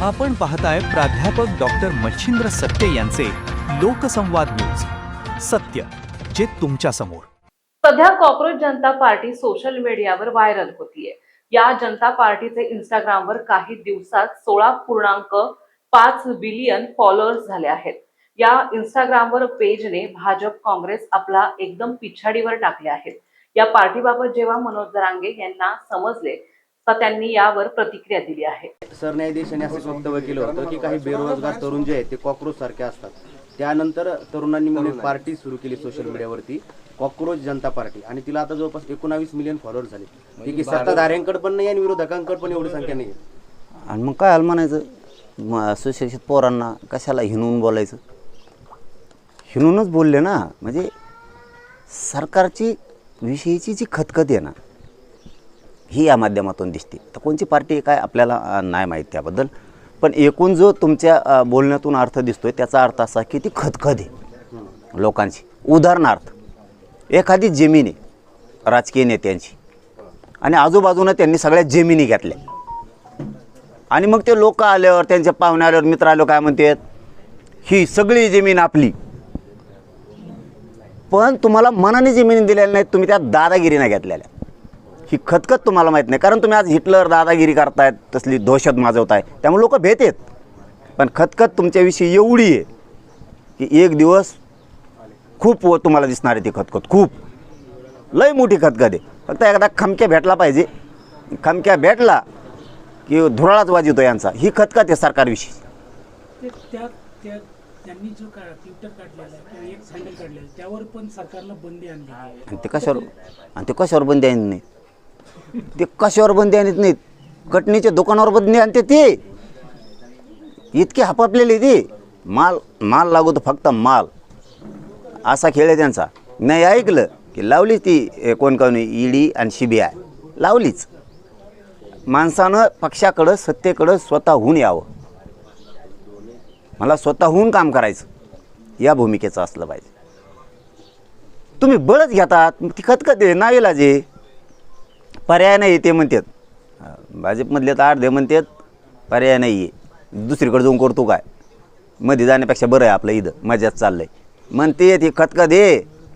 आपण पाहताय प्राध्यापक डॉक्टर मच्छिंद्र सत्य यांचे लोकसंवाद न्यूज. सत्य जे तुमच्या समोर. सध्या कॉक्रोच जनता पार्टी सोशल मीडियावर व्हायरल होतीये. या जनता पार्टीचे इंस्टाग्रामवर काही दिवसात 16.5 बिलियन फॉलोअर्स झाले आहेत. या इंस्टाग्रामवर पेजने भाजप काँग्रेस आपला एकदम पिछाडीवर टाकले आहेत. या पार्टीबाबत जेव्हा मनोज जरांगे यांना समजले तर त्यांनी यावर प्रतिक्रिया दिली आहे. सरन्यायाधीश यांनी असं वक्तव्य केलं होतं की काही बेरोजगार तरुण जे आहेत ते कॉक्रोच सारखे असतात. त्यानंतर तरुणांनी मिळून एक पार्टी सुरू केली सोशल मीडियावरती, कॉक्रोच जनता पार्टी, आणि तिला आता जवळपास 19 मिलियन फॉलोअर्स झाले. ती की सत्ताधाऱ्यांकडे पण नाही आणि विरोधकांकडे पण एवढी संख्या नाही. आणि मग काय म्हणायचं, सुशिक्षित पोरांना कशाला हिणून बोलायचं? हिणूनच बोलले ना. म्हणजे सरकारची विषयीची जी खतखत आहे ना, ही या माध्यमातून दिसते. तर कोणची पार्टी आहे काय आपल्याला नाही माहीत त्याबद्दल, पण एकूण जो तुमच्या बोलण्यातून अर्थ दिसतोय त्याचा अर्थ असा की ती खतखत आहे लोकांची. उदाहरणार्थ एखादी जमीन आहे राजकीय नेत्यांची आणि आजूबाजूनं त्यांनी सगळ्या जमिनी घेतल्या आणि मग ते लोक आल्यावर, त्यांच्या पाहुणे आल्यावर, मित्र आल्यावर काय म्हणतात, ही सगळी जमीन आपली. पण तुम्हाला मनाने जमिनी दिलेल्या नाहीत, तुम्ही त्या दादागिरीने घेतलेल्या. ही खतखत तुम्हाला माहीत नाही, कारण तुम्ही आज हिटलर दादागिरी करतायत, तसली दहशत माजवताय, त्यामुळे लोक भेट आहेत. पण खतखत तुमच्याविषयी एवढी आहे की एक दिवस खूप तुम्हाला दिसणार आहे ती खतखत. खूप लय मोठी खतखत आहे. फक्त एकदा खमक्या भेटला पाहिजे. खमक्या भेटला की धुराळाच वाजवतो यांचा. ही खतखत आहे सरकारविषयी. त्यांनी जो ट्विटर काढलेला आहे किंवा एक हँडल काढलेलं त्यावर पण सरकारला बंदी आणली आहे. आणि ते कशावर बंदी आणत नाहीत? ते कशावर बंदी आणत नाहीत? कटणीच्या दुकानावर बंदी आणते. ते इतके हापापलेले ते माल लागतो, फक्त माल. असा खेळ आहे त्यांचा. नाही ऐकलं की लावलीच ती कोण ईडी आणि CBI लावलीच. माणसानं पक्षाकडं, सत्तेकडं स्वतःहून यावं. मला स्वतःहून काम करायचं या भूमिकेचं असलं पाहिजे. तुम्ही बळच घेतात, ती खतखत आहे, नाईलाज. पर्याय नाही ते म्हणतात. भाजपमधले तर अर्धे म्हणतात पर्याय नाही आहे, दुसरीकडे जाऊन करतो काय, मध्ये जाण्यापेक्षा बरं आहे आपलं, इथं मजाच चाललं आहे म्हणते. ती खतखत आहे.